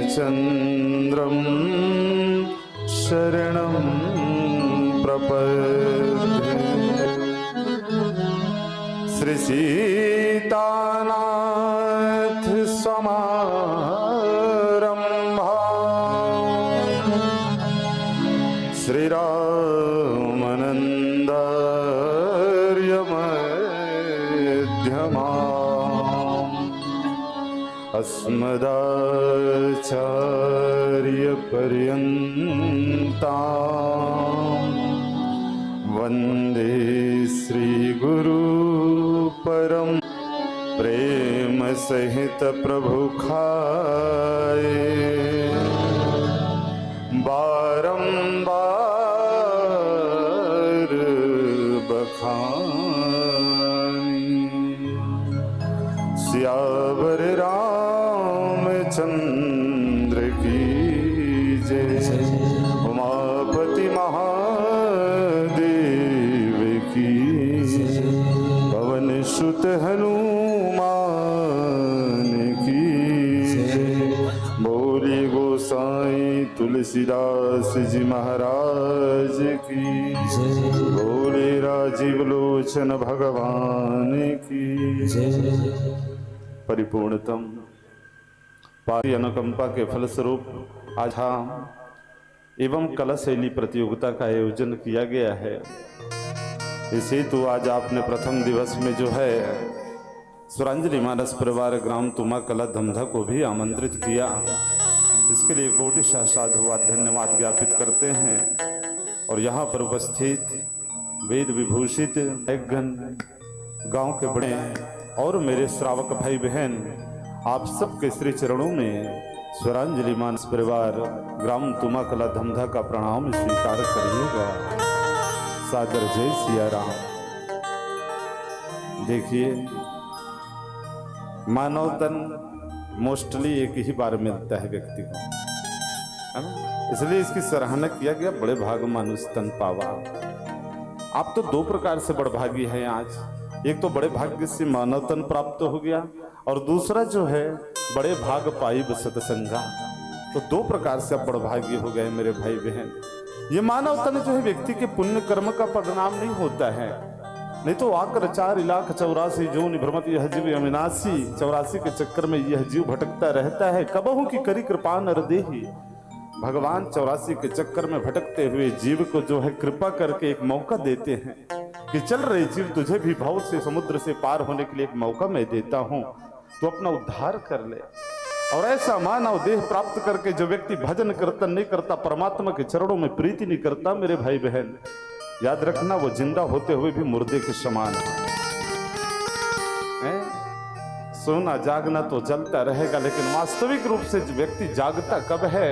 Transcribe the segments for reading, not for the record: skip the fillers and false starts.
श्रीरामचन्द्रं शरणं प्रपद्ये। श्रीसीतानाथ समारम्भा श्रीरामानन्दार्यमध्यमा अस्मदाचार्यपर्यन्तां वन्दे श्रीगुरु परम प्रेम सहित प्रभु खाए बारंबार बखानी। सियावर रामचंद्र की जय, उमापति महादेव की जय, पवन सुत हनुमान की जय। बोली गोसाई तुलसीदास जी महाराज की जय। बोले राजीव लोचन भगवान की जय। परिपूर्णतम पारी अनुकंपा के फलस्वरूप आज एवं कला शैली प्रतियोगिता का आयोजन किया गया है। इस हेतु आज आपने प्रथम दिवस में जो है स्वरांजलि मानस परिवार ग्राम तुमा कला धमधा को भी आमंत्रित किया। इसके लिए कोटिशः साधुवाद धन्यवाद ज्ञापित करते हैं। और यहाँ पर उपस्थित वेद विभूषित एकगण गांव के बड़े और मेरे श्रावक भाई बहन, आप सबके श्री चरणों में स्वरांजलि मानस परिवार ग्राम तुमा कला धमधा का प्रणाम स्वीकार करिएगा। सादर जय सिया राम। देखिए, मानव तन मोस्टली एक ही बार मिलता है व्यक्ति को, है ना? इसलिए इसकी सराहना किया गया, बड़े भाग मानुष तन पावा। आप तो दो प्रकार से बड़भागी हैं आज। एक तो बड़े भाग्य से मानव तन प्राप्त हो गया, और दूसरा जो है बड़े भाग पाई सतसंगा। तो दो प्रकार से आप बड़भागी हो गए मेरे भाई बहन। ये मानव तन जो है व्यक्ति के पुण्य कर्म का परिणाम नहीं होता है, नहीं तो आकर 4,84,000 जोनि भ्रमत यह जीव अविनाशी। 84 के चक्कर में यह जीव भटकता रहता है। कबहू की करी कृपा नर देहि। भगवान 84 के चक्कर में भटकते हुए जीव को जो है कृपा करके एक मौका देते हैं कि चल रहे जीव, तुझे भी भव से समुद्र से पार होने के लिए एक मौका मैं देता हूं, तो अपना उद्धार कर ले। और ऐसा मानव देह प्राप्त करके जो व्यक्ति भजन कीर्तन नहीं करता, परमात्मा के चरणों में प्रीति नहीं करता, मेरे भाई बहन याद रखना, वो जिंदा होते हुए भी मुर्दे के समान है। सोना जागना तो जलता रहेगा, लेकिन वास्तविक रूप से व्यक्ति जागता कब है?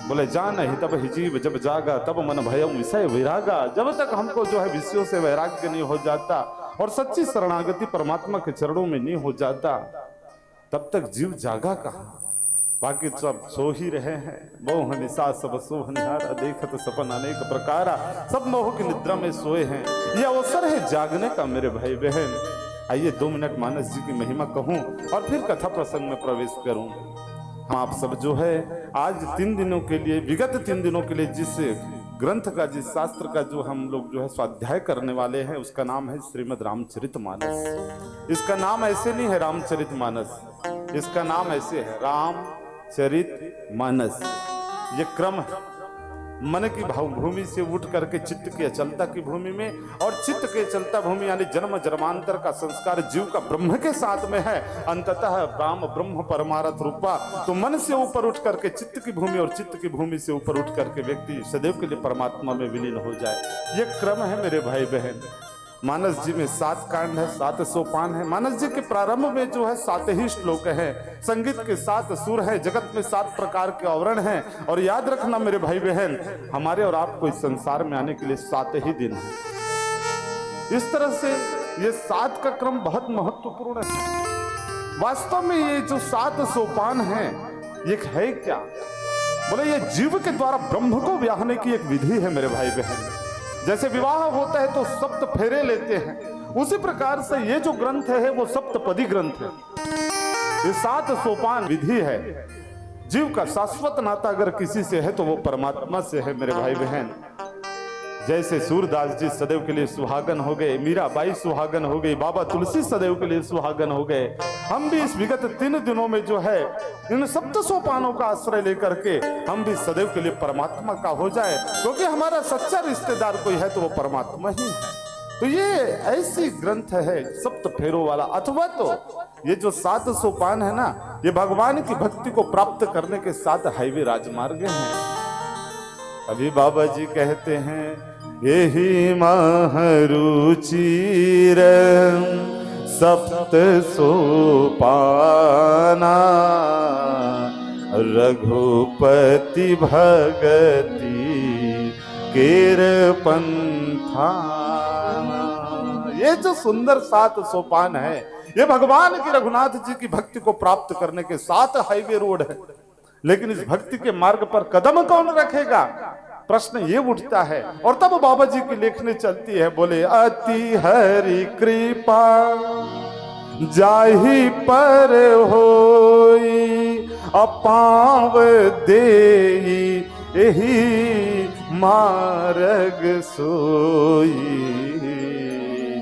बोले जान ही तब ही जीव जब जागा, तब मन भयम विषय वैरागा। जब तक हमको जो है विषयों से वैराग्य नहीं हो जाता और सच्ची शरणागति परमात्मा के चरणों में नहीं हो जाता, तब तक जीव जागा कहाँ, बाकी सब सो ही रहे हैं। मोह निशा सब सोह निहारा, देखत सपन अनेक प्रकारा, सब मोह की निद्रा में सोए हैं। यह अवसर है जागने का मेरे भाई बहन। आइए 2 मिनट मानस जी की महिमा कहूं और फिर कथा प्रसंग में प्रवेश करूं। हम आप सब जो है आज 3 दिनों के लिए, विगत 3 दिनों के लिए जिस ग्रंथ का, जिस शास्त्र का जो हम लोग जो है स्वाध्याय करने वाले हैं, उसका नाम है श्रीमद् रामचरितमानस। इसका नाम ऐसे नहीं है रामचरितमानस, इसका नाम ऐसे है रामचरितमानस। ये क्रम है मन की भावभूमि से उठ करके चित्त की अचलता की भूमि में, और चित्त के अचलता भूमि यानी जन्म जन्मांतर का संस्कार जीव का ब्रह्म के साथ में है। अंततः राम ब्रह्म परमारथ रूपा। तो मन से ऊपर उठ करके चित्त की भूमि, और चित्त की भूमि से ऊपर उठ करके व्यक्ति सदैव के लिए परमात्मा में विलीन हो जाए। ये क्रम है मेरे भाई बहन। मानस जी में 7 कांड है, 7 सोपान है। मानस जी के प्रारंभ में जो है 7 ही श्लोक है, संगीत के 7 सुर है, जगत में 7 प्रकार के आवरण हैं। और याद रखना मेरे भाई बहन, हमारे और आपको इस संसार में आने के लिए 7 ही दिन है। इस तरह से ये 7 का क्रम बहुत महत्वपूर्ण है। वास्तव में ये जो 7 सोपान है ये है क्या? बोले ये जीव के द्वारा ब्रह्म को ब्याहने की एक विधि है मेरे भाई बहन। जैसे विवाह होता है तो सप्त फेरे लेते हैं, उसी प्रकार से ये जो ग्रंथ है वो सप्तपदी ग्रंथ है। ये 7 सोपान विधि है। जीव का शाश्वत नाता अगर किसी से है तो वो परमात्मा से है मेरे भाई बहन। जैसे सूरदास जी सदैव के लिए सुहागन हो गए, मीराबाई सुहागन हो गई, बाबा तुलसी सदैव के लिए सुहागन हो गए, हम भी इस विगत 3 दिनों में जो है इन 7 सोपानों का आश्रय लेकर के हम भी सदैव के लिए परमात्मा का हो जाए, क्योंकि हमारा सच्चा रिश्तेदार कोई है तो वो परमात्मा ही है। तो ये ऐसी ग्रंथ है 7 फेरों वाला। अथवा तो ये जो 7 सोपान है ना, ये भगवान की भक्ति को प्राप्त करने के 7 हाईवे राजमार्ग हैं। अभी बाबा जी कहते हैं यही महरुचिर सप्त सोपाना, रघुपति भगति केर पंथाना। ये जो सुंदर 7 सोपान है, ये भगवान की रघुनाथ जी की भक्ति को प्राप्त करने के 7 हाईवे रोड है। लेकिन इस भक्ति के मार्ग पर कदम कौन रखेगा, प्रश्न ये उठता है। और तब बाबा जी की लेखनी चलती है, बोले अति हरि कृपा जाहि पर होई, अपाव देई एही मार्ग सोई।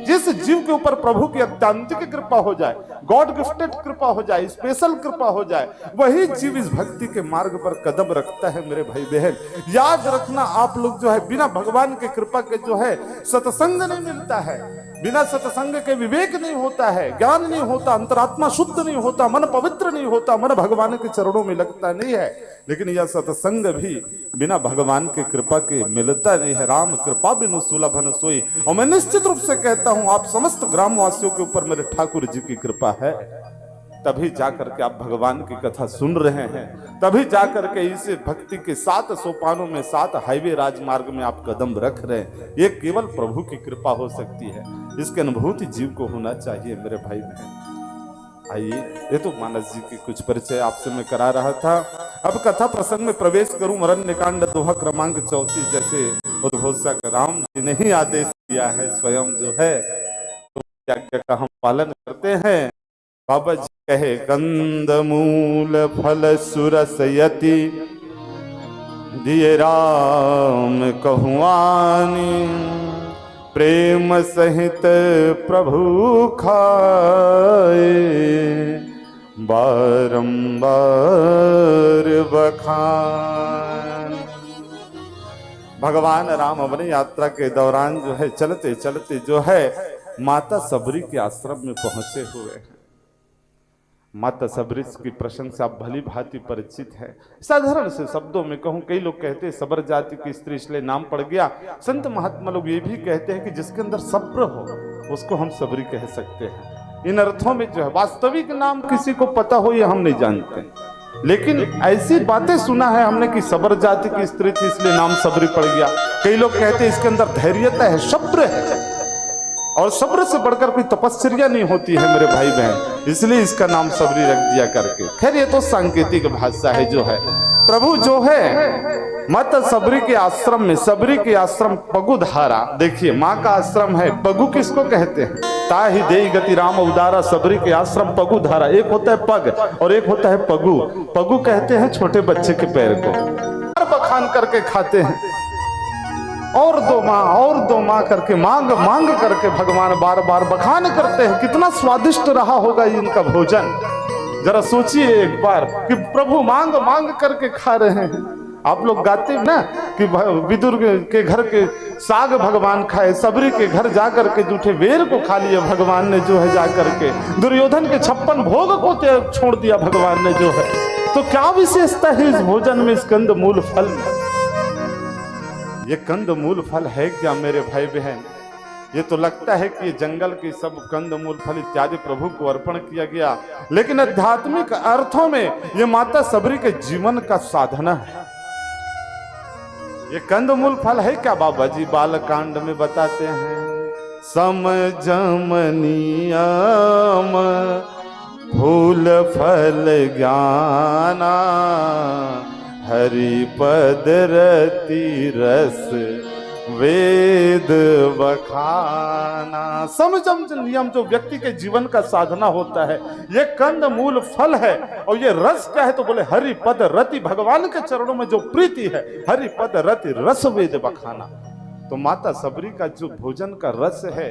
जिस जीव के ऊपर प्रभु की अत्यंतिक कृपा हो जाए, गॉड गिफ्टेड कृपा हो जाए, स्पेशल कृपा हो जाए, वही जीव इस भक्ति के मार्ग पर कदम रखता है मेरे भाई बहन। याद रखना आप लोग जो है बिना भगवान की कृपा के जो है सत्संग नहीं मिलता है, बिना सत्संग के विवेक नहीं होता है, ज्ञान नहीं होता, अंतरात्मा शुद्ध नहीं होता, मन पवित्र नहीं होता, मन भगवान के चरणों में लगता नहीं है। लेकिन यह सत्संग भी बिना भगवान की कृपा के मिलता नहीं है। राम कृपा बिनु सुलभ न सोई। और मैं निश्चित रूप से कहता हूं आप समस्त ग्रामवासियों के ऊपर मेरे ठाकुर जी की कृपा है, तभी जाकर के आप भगवान की कथा सुन रहे हैं, तभी जाकर के इस भक्ति के 7 सोपानों में 7 हाईवे राजमार्ग में आप कदम रख रहे हैं। ये केवल प्रभु की कृपा हो सकती है, इसकी अनुभूति जीव को होना चाहिए मेरे भाई बहन। आइए, ये तो मानस जी की कुछ परिचय आपसे मैं करा रहा था। अब कथा प्रसंग में प्रवेश करूं। अरण्यकांड दोहा क्रमांक 34 जैसे उद्घोषक राम जी ने ही आदेश दिया है, स्वयं जो है तो आज्ञा का हम पालन करते हैं। बाबा जी कहे कंदमूल फल सुरसयति, दिए राम कहुआनी, प्रेम सहित प्रभु खाए, बारंबार बखान। भगवान राम वन यात्रा के दौरान जो है चलते चलते जो है माता सबरी के आश्रम में पहुंचे हुए हैं। माता सबरी की प्रशंसा भली भांति परिचित है। साधारण से शब्दों में कहूं, कई लोग कहते हैं सबर जाति की स्त्री इसलिए नाम पड़ गया। संत महात्मा लोग ये भी कहते हैं कि जिसके अंदर सब्र हो उसको हम सबरी कह सकते हैं। इन अर्थों में जो है वास्तविक नाम किसी को पता हो ये हम नहीं जानते, लेकिन ऐसी बातें सुना है हमने कि सबर जाति की स्त्री थी इसलिए नाम सबरी पड़ गया। कई लोग कहते हैं इसके अंदर धैर्यता है, सब्र है। और सब्र से बढ़कर कोई तपस्या नहीं होती है मेरे भाई बहन, इसलिए इसका नाम सबरी रख दिया करके। खैर ये तो सांकेतिक भाषा है जो है। प्रभु जो है माता सबरी के आश्रम में, सबरी के आश्रम पगुधारा, देखिए माँ का आश्रम है। पगु किसको कहते हैं? ताहि देई गति राम उदारा, सबरी के आश्रम पगुधारा। एक होता है पग और एक होता है पगु। पगु कहते हैं छोटे बच्चे के पैर को, बखान करके खाते हैं, और दो माँ करके मांग मांग करके भगवान बार बार बखान करते हैं। कितना स्वादिष्ट रहा होगा इनका भोजन, जरा सोचिए एक बार कि प्रभु मांग मांग करके खा रहे हैं। आप लोग गाते हैं ना कि विदुर के घर के साग भगवान खाए, सबरी के घर जाकर के जूठे बेर को खा लिया भगवान ने जो है जाकर के, दुर्योधन के 56 भोग को छोड़ दिया भगवान ने जो है। तो क्या विशेषता है इस भोजन में, इस कंद मूल फल में? ये कंद मूल फल है क्या मेरे भाई बहन? ये तो लगता है कि जंगल के सब कंद मूल फल इत्यादि प्रभु को अर्पण किया गया, लेकिन आध्यात्मिक अर्थों में ये माता सबरी के जीवन का साधना है। ये कंद मूल फल है क्या? बाबा जी बालकांड में बताते हैं, समझम नियम फूल फल ज्ञाना, हरि पद रति रस वेद बखाना। समझम नियम जो व्यक्ति के जीवन का साधना होता है, ये कंद मूल फल है। और ये रस क्या है? तो बोले हरि पद रति, भगवान के चरणों में जो प्रीति है, हरि पद रति रस वेद बखाना। तो माता सबरी का जो भोजन का रस है